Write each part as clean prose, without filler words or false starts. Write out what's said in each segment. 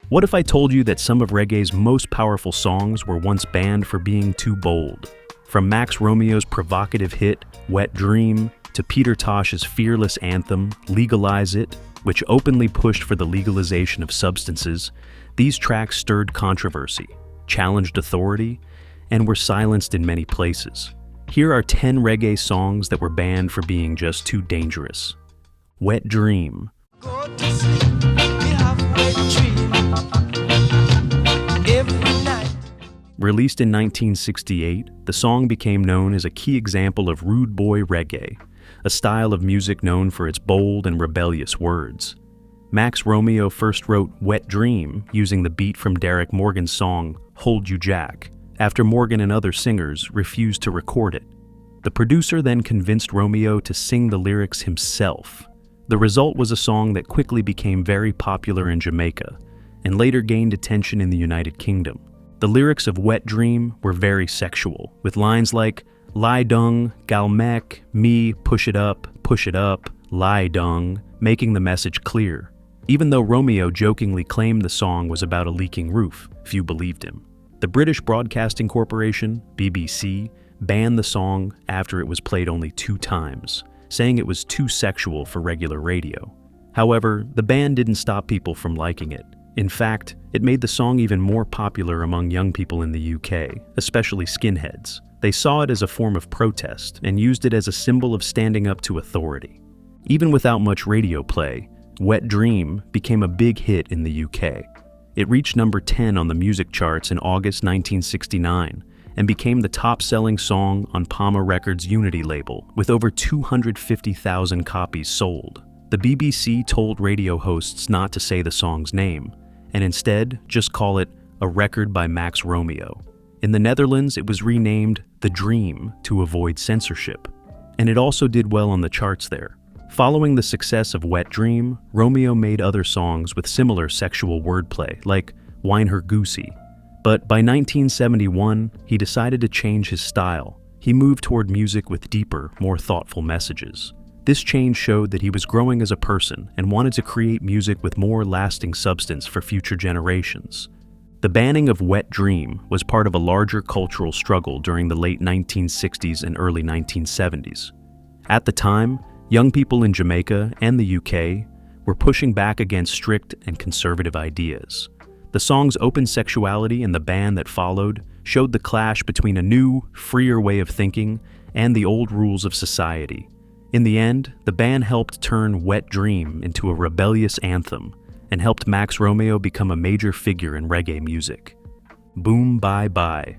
What if I told you that some of reggae's most powerful songs were once banned for being too bold? From Max Romeo's provocative hit, Wet Dream, to Peter Tosh's fearless anthem, Legalize It, which openly pushed for the legalization of substances, these tracks stirred controversy, challenged authority, and were silenced in many places. Here are 10 reggae songs that were banned for being just too dangerous. Wet Dream. Go to sleep, we have wet dream every night. Released in 1968, the song became known as a key example of rude boy reggae, a style of music known for its bold and rebellious words. Max Romeo first wrote Wet Dream using the beat from Derek Morgan's song Hold You Jack, after Morgan and other singers refused to record it. The producer then convinced Romeo to sing the lyrics himself. The result was a song that quickly became very popular in Jamaica and later gained attention in the United Kingdom. The lyrics of Wet Dream were very sexual, with lines like lie dung, galmek, me, push it up, lie dung, making the message clear. Even though Romeo jokingly claimed the song was about a leaking roof, few believed him. The British Broadcasting Corporation, BBC, banned the song after it was played only 2 times, saying it was too sexual for regular radio. However, the ban didn't stop people from liking it. In fact, it made the song even more popular among young people in the UK, especially skinheads. They saw it as a form of protest and used it as a symbol of standing up to authority. Even without much radio play, Wet Dream became a big hit in the UK. It reached number 10 on the music charts in August 1969 and became the top-selling song on Palma Records' Unity label, with over 250,000 copies sold. The BBC told radio hosts not to say the song's name, and instead just call it a record by Max Romeo. In the Netherlands, it was renamed The Dream to avoid censorship, and it also did well on the charts there. Following the success of Wet Dream, Romeo made other songs with similar sexual wordplay, like Wine Her Goosey. But by 1971, he decided to change his style. He moved toward music with deeper, more thoughtful messages. This change showed that he was growing as a person and wanted to create music with more lasting substance for future generations. The banning of Wet Dream was part of a larger cultural struggle during the late 1960s and early 1970s. At the time, young people in Jamaica and the UK were pushing back against strict and conservative ideas. The song's open sexuality and the ban that followed showed the clash between a new, freer way of thinking and the old rules of society. In the end, the ban helped turn Wet Dream into a rebellious anthem and helped Max Romeo become a major figure in reggae music. Boom ByeBye.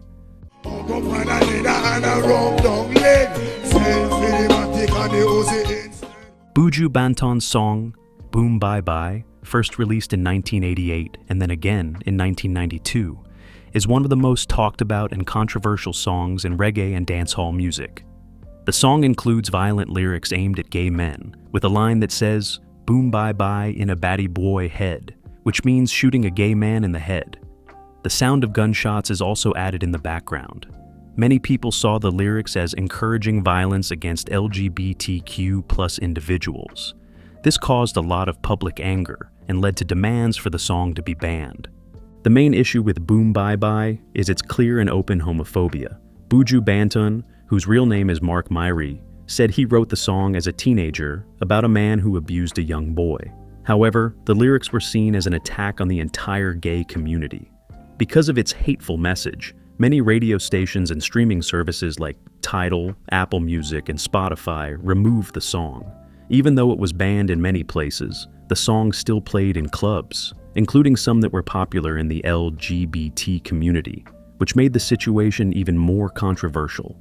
Buju Banton's song, Boom ByeBye, first released in 1988 and then again in 1992, is one of the most talked about and controversial songs in reggae and dancehall music. The song includes violent lyrics aimed at gay men, with a line that says, Boom ByeBye in a batty boy head, which means shooting a gay man in the head. The sound of gunshots is also added in the background. Many people saw the lyrics as encouraging violence against LGBTQ+ individuals. This caused a lot of public anger and led to demands for the song to be banned. The main issue with Boom ByeBye is its clear and open homophobia. Buju Banton, whose real name is Mark Myrie, said he wrote the song as a teenager about a man who abused a young boy. However, the lyrics were seen as an attack on the entire gay community. Because of its hateful message, many radio stations and streaming services like Tidal, Apple Music, and Spotify removed the song. Even though it was banned in many places, the song still played in clubs, including some that were popular in the LGBT community, which made the situation even more controversial.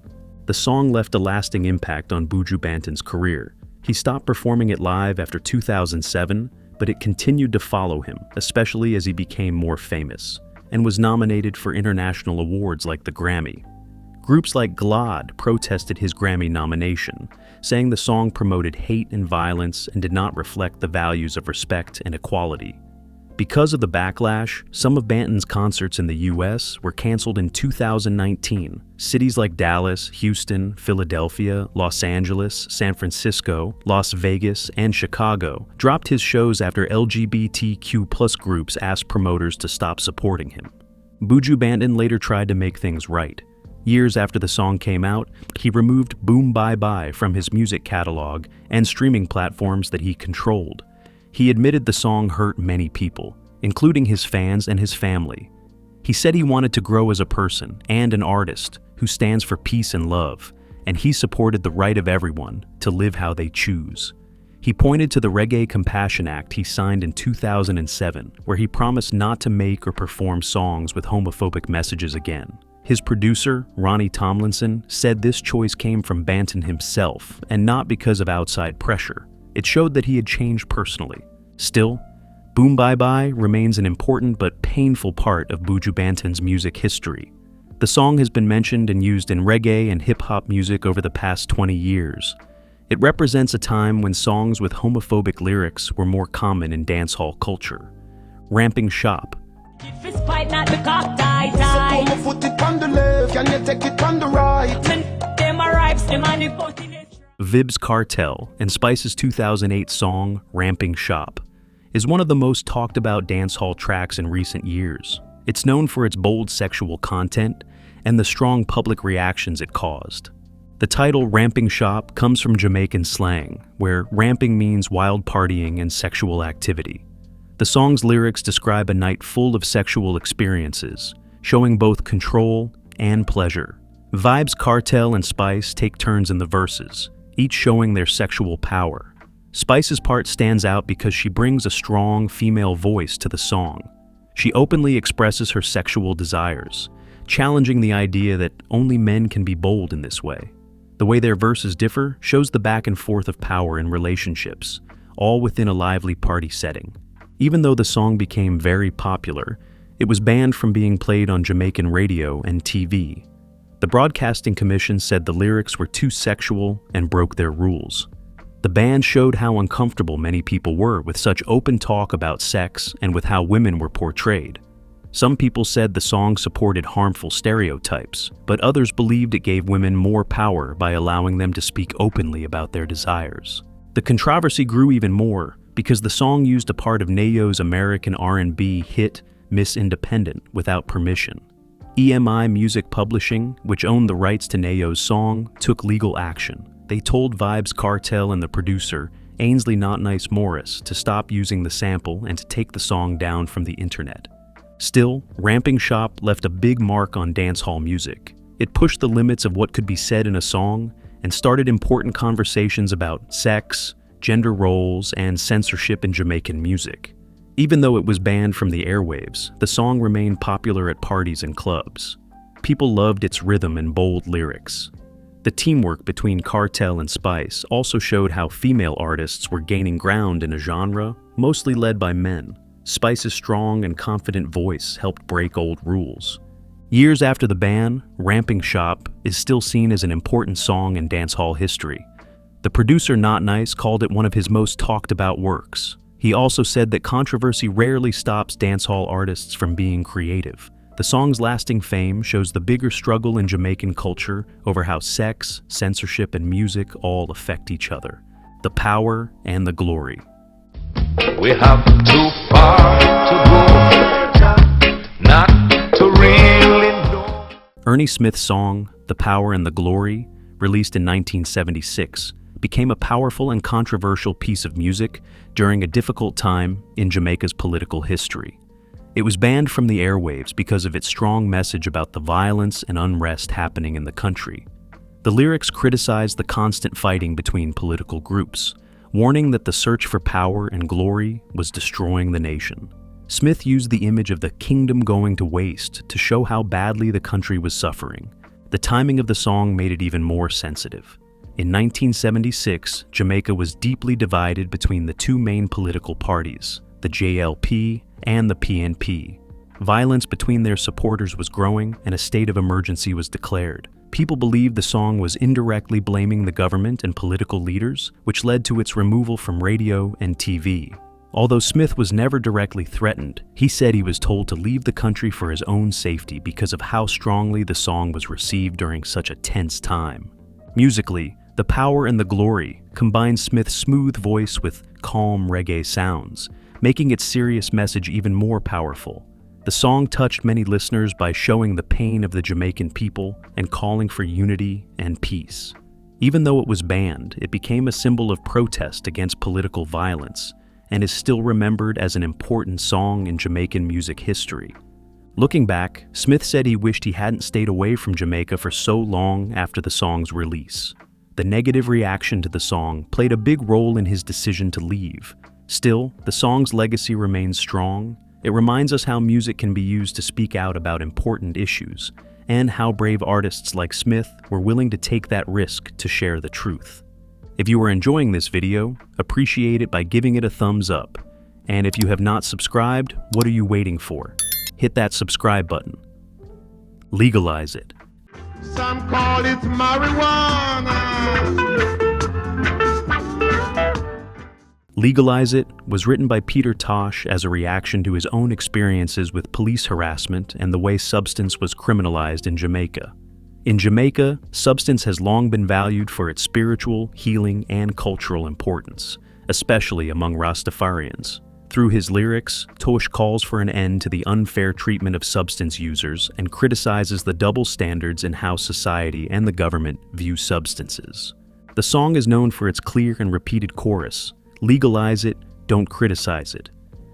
The song left a lasting impact on Buju Banton's career. He stopped performing it live after 2007, but it continued to follow him, especially as he became more famous, and was nominated for international awards like the Grammy. Groups like GLAAD protested his Grammy nomination, saying the song promoted hate and violence and did not reflect the values of respect and equality. Because of the backlash, some of Banton's concerts in the US were canceled in 2019. Cities like Dallas, Houston, Philadelphia, Los Angeles, San Francisco, Las Vegas, and Chicago dropped his shows after LGBTQ+ groups asked promoters to stop supporting him. Buju Banton later tried to make things right. Years after the song came out, he removed Boom Bye Bye from his music catalog and streaming platforms that he controlled. He admitted the song hurt many people, including his fans and his family. He said he wanted to grow as a person and an artist who stands for peace and love, and he supported the right of everyone to live how they choose. He pointed to the Reggae Compassion Act he signed in 2007, where he promised not to make or perform songs with homophobic messages again. His producer, Ronnie Tomlinson, said this choice came from Banton himself and not because of outside pressure. It showed that he had changed personally. Still, Boom Bye Bye remains an important but painful part of Buju Banton's music history. The song has been mentioned and used in reggae and hip-hop music over the past 20 years. It represents a time when songs with homophobic lyrics were more common in dancehall culture. Ramping Shop. Vybz Kartel and Spice's 2008 song, Ramping Shop, is one of the most talked about dancehall tracks in recent years. It's known for its bold sexual content and the strong public reactions it caused. The title Ramping Shop comes from Jamaican slang, where ramping means wild partying and sexual activity. The song's lyrics describe a night full of sexual experiences, showing both control and pleasure. Vybz Kartel and Spice take turns in the verses, each showing their sexual power. Spice's part stands out because she brings a strong female voice to the song. She openly expresses her sexual desires, challenging the idea that only men can be bold in this way. The way their verses differ shows the back and forth of power in relationships, all within a lively party setting. Even though the song became very popular, it was banned from being played on Jamaican radio and TV. The Broadcasting Commission said the lyrics were too sexual and broke their rules. The ban showed how uncomfortable many people were with such open talk about sex and with how women were portrayed. Some people said the song supported harmful stereotypes, but others believed it gave women more power by allowing them to speak openly about their desires. The controversy grew even more because the song used a part of Nayo's American R&B hit Miss Independent without permission. EMI Music Publishing, which owned the rights to Nayo's song, took legal action. They told Vybz Kartel and the producer, Ainsley Not Nice Morris, to stop using the sample and to take the song down from the internet. Still, Ramping Shop left a big mark on dancehall music. It pushed the limits of what could be said in a song and started important conversations about sex, gender roles, and censorship in Jamaican music. Even though it was banned from the airwaves, the song remained popular at parties and clubs. People loved its rhythm and bold lyrics. The teamwork between Kartel and Spice also showed how female artists were gaining ground in a genre mostly led by men. Spice's strong and confident voice helped break old rules. Years after the ban, Ramping Shop is still seen as an important song in dancehall history. The producer Not Nice called it one of his most talked about works. He also said that controversy rarely stops dancehall artists from being creative. The song's lasting fame shows the bigger struggle in Jamaican culture over how sex, censorship, and music all affect each other. The power and the glory. We have too far to go, not to really know. Ernie Smith's song, The Power and the Glory, released in 1976, became a powerful and controversial piece of music during a difficult time in Jamaica's political history. It was banned from the airwaves because of its strong message about the violence and unrest happening in the country. The lyrics criticized the constant fighting between political groups, warning that the search for power and glory was destroying the nation. Smith used the image of the kingdom going to waste to show how badly the country was suffering. The timing of the song made it even more sensitive. In 1976, Jamaica was deeply divided between the two main political parties, the JLP and the PNP. Violence between their supporters was growing and a state of emergency was declared. People believed the song was indirectly blaming the government and political leaders, which led to its removal from radio and TV. Although Smith was never directly threatened, he said he was told to leave the country for his own safety because of how strongly the song was received during such a tense time. Musically, The Power and the Glory combined Smith's smooth voice with calm reggae sounds, making its serious message even more powerful. The song touched many listeners by showing the pain of the Jamaican people and calling for unity and peace. Even though it was banned, it became a symbol of protest against political violence and is still remembered as an important song in Jamaican music history. Looking back, Smith said he wished he hadn't stayed away from Jamaica for so long after the song's release. The negative reaction to the song played a big role in his decision to leave. Still, the song's legacy remains strong. It reminds us how music can be used to speak out about important issues, and how brave artists like Smith were willing to take that risk to share the truth. If you are enjoying this video, appreciate it by giving it a thumbs up. And if you have not subscribed, what are you waiting for? Hit that subscribe button. Legalize it. Some call it marijuana. Legalize It was written by Peter Tosh as a reaction to his own experiences with police harassment and the way substance was criminalized in Jamaica. In Jamaica, substance has long been valued for its spiritual, healing, and cultural importance, especially among Rastafarians. Through his lyrics, Tosh calls for an end to the unfair treatment of substance users and criticizes the double standards in how society and the government view substances. The song is known for its clear and repeated chorus, "Legalize it, don't criticize it."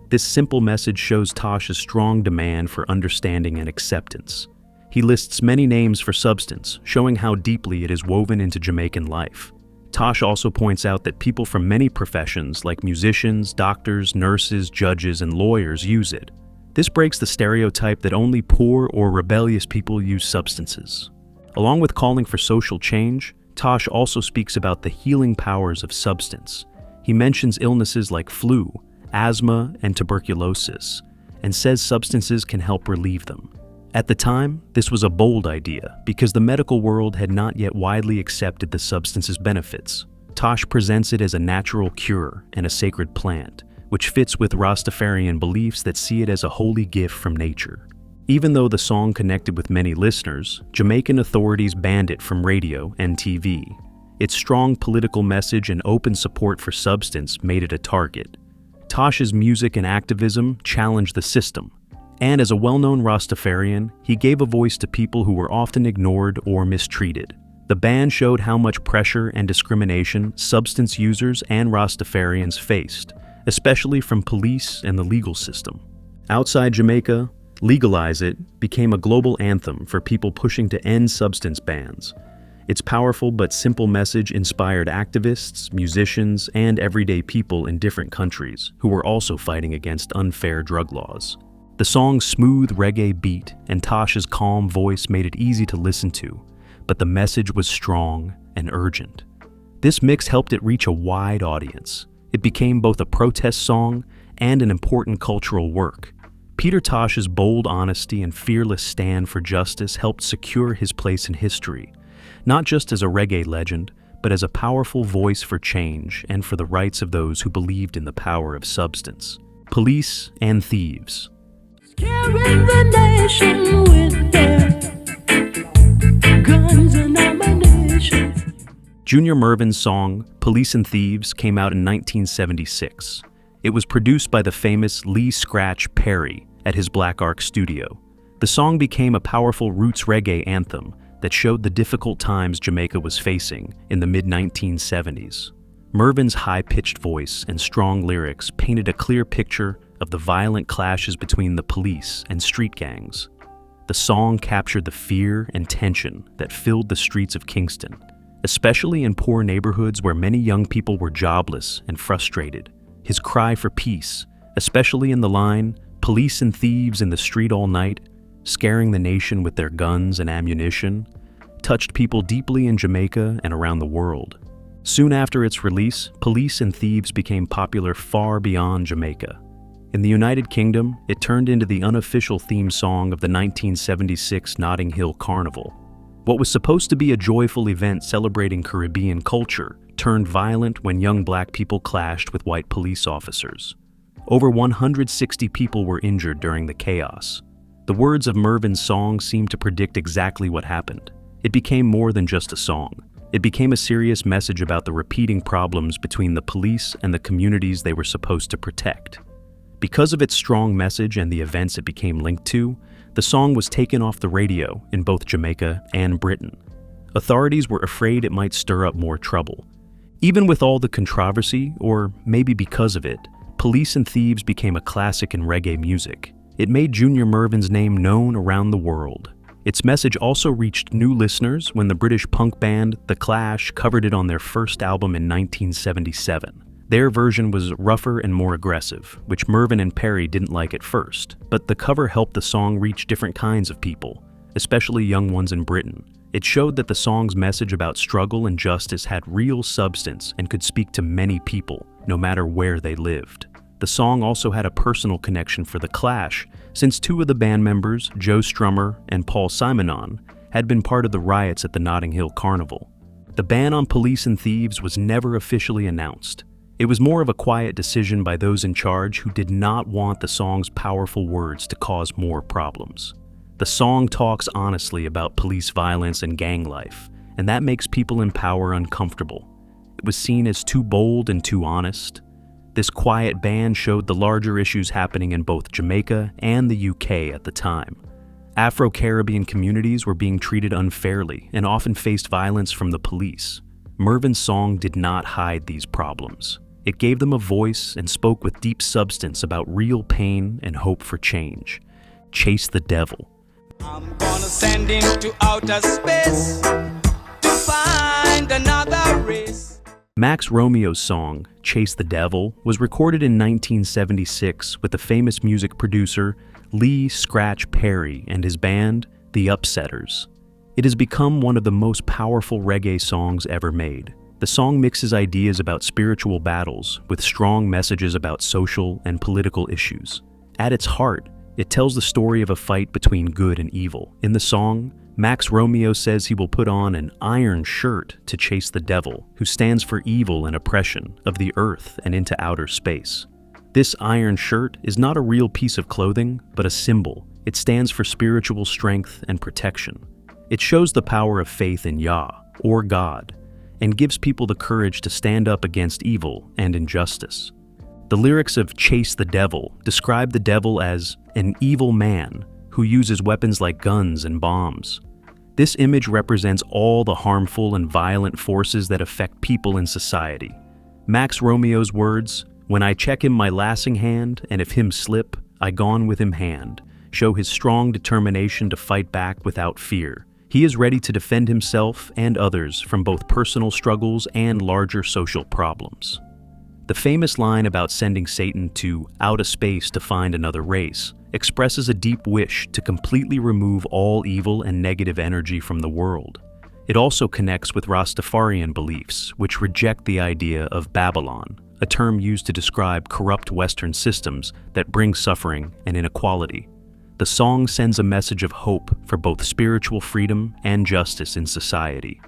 This simple message shows Tosh's strong demand for understanding and acceptance. He lists many names for substance, showing how deeply it is woven into Jamaican life. Tosh also points out that people from many professions like musicians, doctors, nurses, judges, and lawyers use it. This breaks the stereotype that only poor or rebellious people use substances. Along with calling for social change, Tosh also speaks about the healing powers of substance. He mentions illnesses like flu, asthma, and tuberculosis, and says substances can help relieve them. At the time, this was a bold idea because the medical world had not yet widely accepted the substance's benefits. Tosh presents it as a natural cure and a sacred plant, which fits with Rastafarian beliefs that see it as a holy gift from nature. Even though the song connected with many listeners, Jamaican authorities banned it from radio and TV. Its strong political message and open support for substance made it a target. Tosh's music and activism challenged the system. And as a well-known Rastafarian, he gave a voice to people who were often ignored or mistreated. The ban showed how much pressure and discrimination substance users and Rastafarians faced, especially from police and the legal system. Outside Jamaica, Legalize It became a global anthem for people pushing to end substance bans. Its powerful but simple message inspired activists, musicians, and everyday people in different countries who were also fighting against unfair drug laws. The song's smooth reggae beat and Tosh's calm voice made it easy to listen to, but the message was strong and urgent. This mix helped it reach a wide audience. It became both a protest song and an important cultural work. Peter Tosh's bold honesty and fearless stand for justice helped secure his place in history, not just as a reggae legend, but as a powerful voice for change and for the rights of those who believed in the power of substance. Police and Thieves. Scaring the nation with their guns and ammunition. Junior Murvin's song, Police and Thieves, came out in 1976. It was produced by the famous Lee Scratch Perry at his Black Ark studio. The song became a powerful roots reggae anthem that showed the difficult times Jamaica was facing in the mid-1970s. Murvin's high-pitched voice and strong lyrics painted a clear picture of the violent clashes between the police and street gangs. The song captured the fear and tension that filled the streets of Kingston, especially in poor neighborhoods where many young people were jobless and frustrated. His cry for peace, especially in the line, "Police and thieves in the street all night," scaring the nation with their guns and ammunition, touched people deeply in Jamaica and around the world. Soon after its release, Police and Thieves became popular far beyond Jamaica. In the United Kingdom, it turned into the unofficial theme song of the 1976 Notting Hill Carnival. What was supposed to be a joyful event celebrating Caribbean culture turned violent when young black people clashed with white police officers. Over 160 people were injured during the chaos. The words of Mervin's song seemed to predict exactly what happened. It became more than just a song. It became a serious message about the repeating problems between the police and the communities they were supposed to protect. Because of its strong message and the events it became linked to, the song was taken off the radio in both Jamaica and Britain. Authorities were afraid it might stir up more trouble. Even with all the controversy, or maybe because of it, Police and Thieves became a classic in reggae music. It made Junior Mervin's name known around the world. Its message also reached new listeners when the British punk band The Clash covered it on their first album in 1977. Their version was rougher and more aggressive, which Mervin and Perry didn't like at first, but the cover helped the song reach different kinds of people, especially young ones in Britain. It showed that the song's message about struggle and justice had real substance and could speak to many people, no matter where they lived. The song also had a personal connection for The Clash, since two of the band members, Joe Strummer and Paul Simonon, had been part of the riots at the Notting Hill Carnival. The ban on Police and Thieves was never officially announced. It was more of a quiet decision by those in charge who did not want the song's powerful words to cause more problems. The song talks honestly about police violence and gang life, and that makes people in power uncomfortable. It was seen as too bold and too honest. This quiet ban showed the larger issues happening in both Jamaica and the UK at the time. Afro-Caribbean communities were being treated unfairly and often faced violence from the police. Mervin's song did not hide these problems. It gave them a voice and spoke with deep substance about real pain and hope for change. Chase the Devil. I'm gonna send him to outer space to find another race. Max Romeo's song, Chase the Devil, was recorded in 1976 with the famous music producer Lee Scratch Perry and his band, The Upsetters. It has become one of the most powerful reggae songs ever made. The song mixes ideas about spiritual battles with strong messages about social and political issues. At its heart, it tells the story of a fight between good and evil. In the song, Max Romeo says he will put on an iron shirt to chase the devil, who stands for evil and oppression of the earth and into outer space. This iron shirt is not a real piece of clothing, but a symbol. It stands for spiritual strength and protection. It shows the power of faith in Yah, or God, and gives people the courage to stand up against evil and injustice. The lyrics of Chase the Devil describe the devil as an evil man who uses weapons like guns and bombs. This image represents all the harmful and violent forces that affect people in society. Max Romeo's words, "When I check him my lassing hand, and if him slip, I gone with him hand," show his strong determination to fight back without fear. He is ready to defend himself and others from both personal struggles and larger social problems. The famous line about sending Satan to outer space to find another race expresses a deep wish to completely remove all evil and negative energy from the world. It also connects with Rastafarian beliefs, which reject the idea of Babylon, a term used to describe corrupt Western systems that bring suffering and inequality. The song sends a message of hope for both spiritual freedom and justice in society.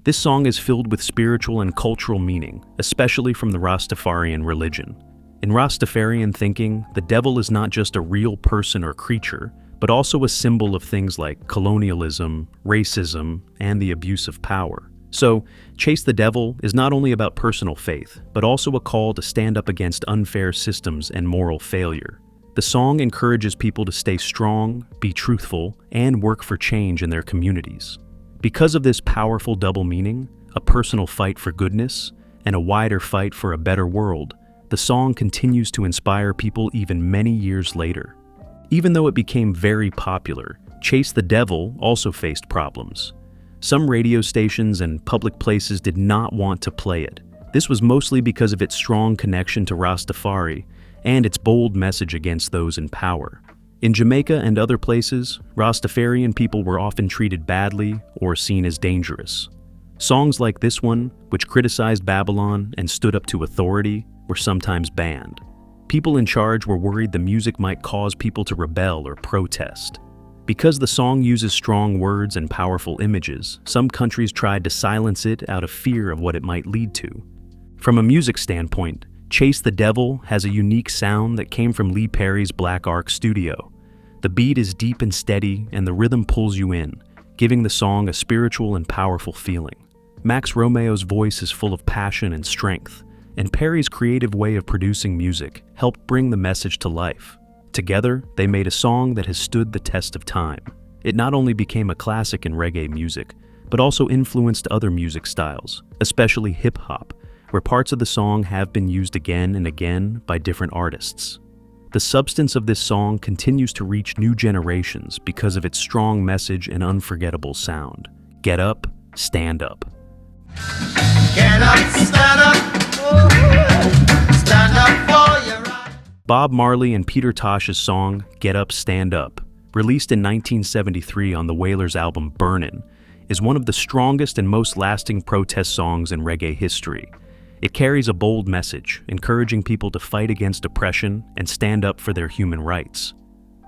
This song is filled with spiritual and cultural meaning, especially from the Rastafarian religion. In Rastafarian thinking, the devil is not just a real person or creature, but also a symbol of things like colonialism, racism, and the abuse of power. So, Chase the Devil is not only about personal faith, but also a call to stand up against unfair systems and moral failure. The song encourages people to stay strong, be truthful, and work for change in their communities. Because of this powerful double meaning, a personal fight for goodness and a wider fight for a better world, the song continues to inspire people even many years later. Even though it became very popular, Chase the Devil also faced problems. Some radio stations and public places did not want to play it. This was mostly because of its strong connection to Rastafari and its bold message against those in power. In Jamaica and other places, Rastafarian people were often treated badly or seen as dangerous. Songs like this one, which criticized Babylon and stood up to authority, were sometimes banned. People in charge were worried the music might cause people to rebel or protest. Because the song uses strong words and powerful images, some countries tried to silence it out of fear of what it might lead to. From a music standpoint, Chase the Devil has a unique sound that came from Lee Perry's Black Ark studio. The beat is deep and steady, and the rhythm pulls you in, giving the song a spiritual and powerful feeling. Max Romeo's voice is full of passion and strength, and Perry's creative way of producing music helped bring the message to life. Together, they made a song that has stood the test of time. It not only became a classic in reggae music, but also influenced other music styles, especially hip-hop, where parts of the song have been used again and again by different artists. The substance of this song continues to reach new generations because of its strong message and unforgettable sound. Get up, stand up. Get up, stand up. Stand up for your right. Bob Marley and Peter Tosh's song, Get Up, Stand Up, released in 1973 on the Wailers' album Burnin', is one of the strongest and most lasting protest songs in reggae history. It carries a bold message, encouraging people to fight against oppression and stand up for their human rights.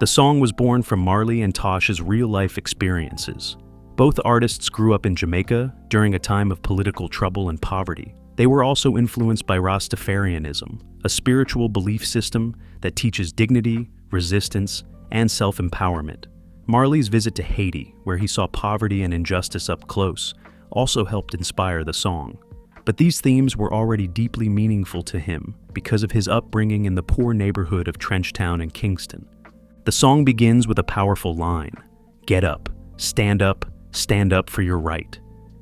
The song was born from Marley and Tosh's real-life experiences. Both artists grew up in Jamaica during a time of political trouble and poverty. They were also influenced by Rastafarianism, a spiritual belief system that teaches dignity, resistance, and self-empowerment. Marley's visit to Haiti, where he saw poverty and injustice up close, also helped inspire the song. But these themes were already deeply meaningful to him because of his upbringing in the poor neighborhood of Trenchtown and Kingston. The song begins with a powerful line, "Get up, stand up for your right."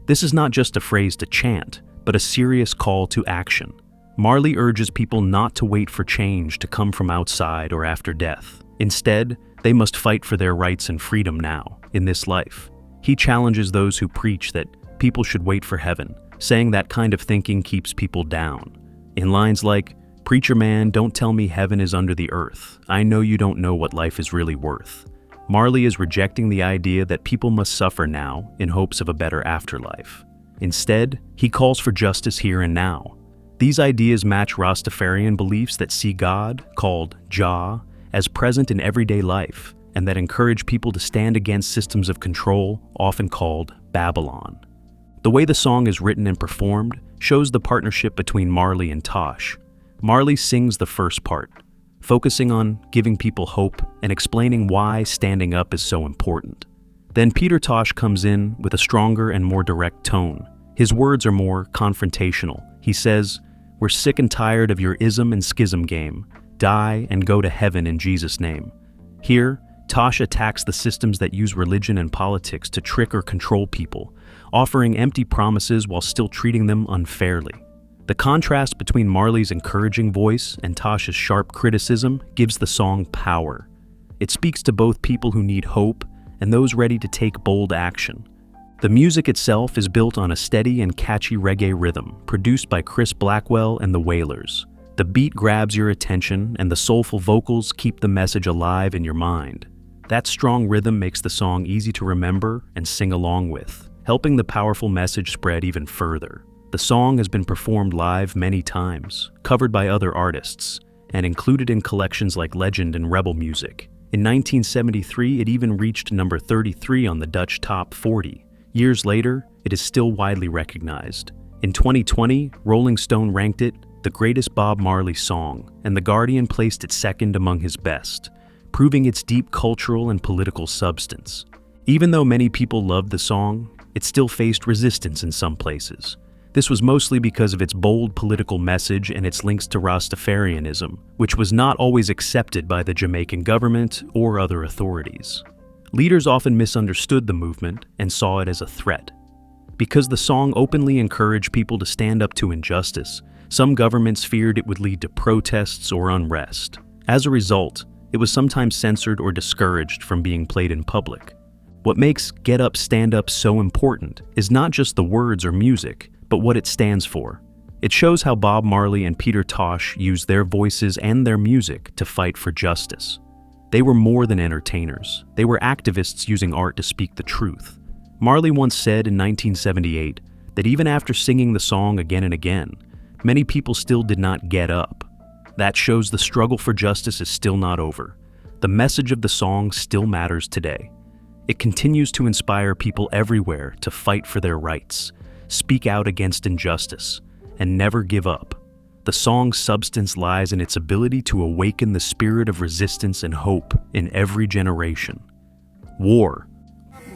This is not just a phrase to chant, but a serious call to action. Marley urges people not to wait for change to come from outside or after death. Instead, they must fight for their rights and freedom now, in this life. He challenges those who preach that people should wait for heaven, saying that kind of thinking keeps people down. In lines like, "Preacher man, don't tell me heaven is under the earth. I know you don't know what life is really worth." Marley is rejecting the idea that people must suffer now in hopes of a better afterlife. Instead, he calls for justice here and now. These ideas match Rastafarian beliefs that see God, called Jah, as present in everyday life, and that encourage people to stand against systems of control, often called Babylon. The way the song is written and performed shows the partnership between Marley and Tosh. Marley sings the first part, focusing on giving people hope and explaining why standing up is so important. Then Peter Tosh comes in with a stronger and more direct tone. His words are more confrontational. He says, "We're sick and tired of your ism and schism game. Die and go to heaven in Jesus' name." Here, Tosh attacks the systems that use religion and politics to trick or control people, offering empty promises while still treating them unfairly. The contrast between Marley's encouraging voice and Tosh's sharp criticism gives the song power. It speaks to both people who need hope and those ready to take bold action. The music itself is built on a steady and catchy reggae rhythm, produced by Chris Blackwell and the Wailers. The beat grabs your attention, and the soulful vocals keep the message alive in your mind. That strong rhythm makes the song easy to remember and sing along with, helping the powerful message spread even further. The song has been performed live many times, covered by other artists, and included in collections like Legend and Rebel Music. In 1973, it even reached number 33 on the Dutch Top 40. Years later, it is still widely recognized. In 2020, Rolling Stone ranked it the greatest Bob Marley song, and The Guardian placed it second among his best, proving its deep cultural and political substance. Even though many people loved the song, it still faced resistance in some places. This was mostly because of its bold political message and its links to Rastafarianism, which was not always accepted by the Jamaican government or other authorities. Leaders often misunderstood the movement and saw it as a threat. Because the song openly encouraged people to stand up to injustice, some governments feared it would lead to protests or unrest. As a result, it was sometimes censored or discouraged from being played in public. What makes Get Up, Stand Up so important is not just the words or music, but what it stands for. It shows how Bob Marley and Peter Tosh used their voices and their music to fight for justice. They were more than entertainers. They were activists using art to speak the truth. Marley once said in 1978 that even after singing the song again and again, many people still did not get up. That shows the struggle for justice is still not over. The message of the song still matters today. It continues to inspire people everywhere to fight for their rights, speak out against injustice, and never give up. The The song's substance lies in its ability to awaken the spirit of resistance and hope in every generation. War.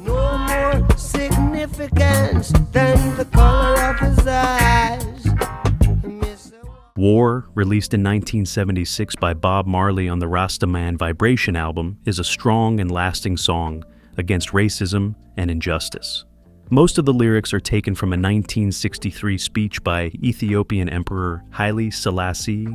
No more significance than the color of his eyes. War, released in 1976 by Bob Marley on the Rastaman Vibration album, is a strong and lasting song against racism and injustice. Most of the lyrics are taken from a 1963 speech by Ethiopian Emperor Haile Selassie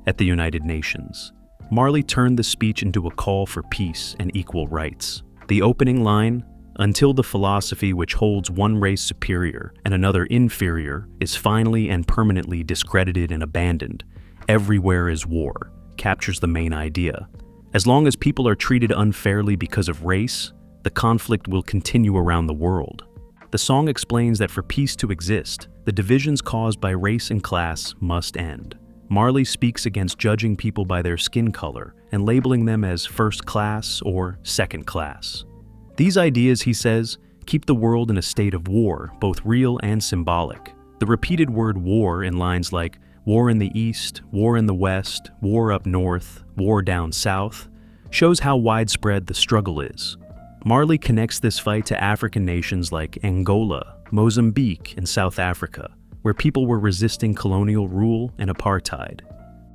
at the United Nations. Marley turned the speech into a call for peace and equal rights. The opening line, "Until the philosophy which holds one race superior and another inferior is finally and permanently discredited and abandoned, everywhere is war," captures the main idea. As long as people are treated unfairly because of race, the conflict will continue around the world. The song explains that for peace to exist, the divisions caused by race and class must end. Marley speaks against judging people by their skin color and labeling them as first class or second class. These ideas, he says, keep the world in a state of war, both real and symbolic. The repeated word war in lines like war in the east, war in the west, war up north, war down south, shows how widespread the struggle is. Marley connects this fight to African nations like Angola, Mozambique, and South Africa, where people were resisting colonial rule and apartheid.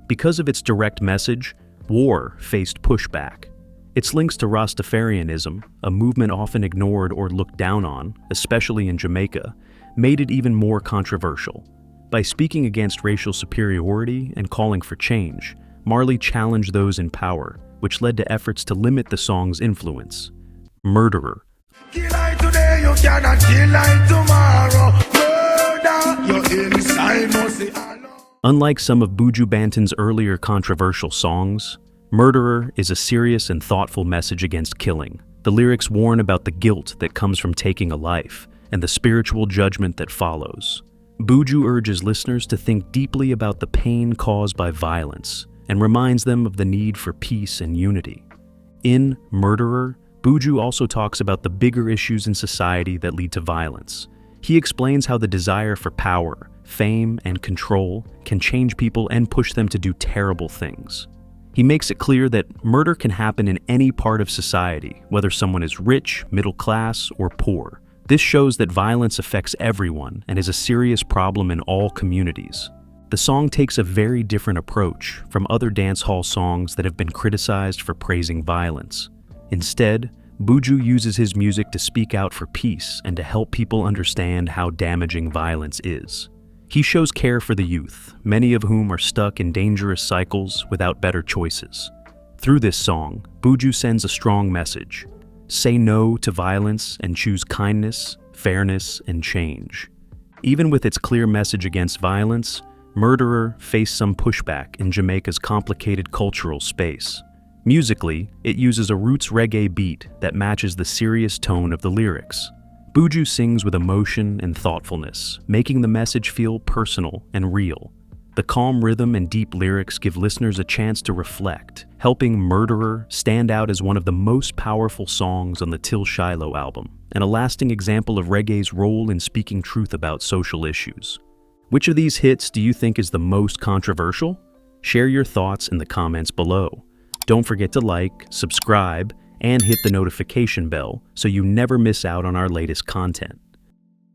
Because of its direct message, war faced pushback. Its links to Rastafarianism, a movement often ignored or looked down on, especially in Jamaica, made it even more controversial. By speaking against racial superiority and calling for change, Marley challenged those in power, which led to efforts to limit the song's influence. Murderer. Kill I today, you cannot kill I tomorrow. Murder, your inside must be alone. Unlike some of Buju Banton's earlier controversial songs, Murderer is a serious and thoughtful message against killing. The lyrics warn about the guilt that comes from taking a life and the spiritual judgment that follows. Buju urges listeners to think deeply about the pain caused by violence and reminds them of the need for peace and unity. In Murderer, Buju also talks about the bigger issues in society that lead to violence. He explains how the desire for power, fame, and control can change people and push them to do terrible things. He makes it clear that murder can happen in any part of society, whether someone is rich, middle class, or poor. This shows that violence affects everyone and is a serious problem in all communities. The song takes a very different approach from other dancehall songs that have been criticized for praising violence. Instead, Buju uses his music to speak out for peace and to help people understand how damaging violence is. He shows care for the youth, many of whom are stuck in dangerous cycles without better choices. Through this song, Buju sends a strong message. Say no to violence and choose kindness, fairness, and change. Even with its clear message against violence, Murderer faced some pushback in Jamaica's complicated cultural space. Musically, it uses a roots reggae beat that matches the serious tone of the lyrics. Buju sings with emotion and thoughtfulness, making the message feel personal and real. The calm rhythm and deep lyrics give listeners a chance to reflect, helping Murderer stand out as one of the most powerful songs on the Till Shiloh album, and a lasting example of reggae's role in speaking truth about social issues. Which of these hits do you think is the most controversial? Share your thoughts in the comments below. Don't forget to like, subscribe, and hit the notification bell so you never miss out on our latest content.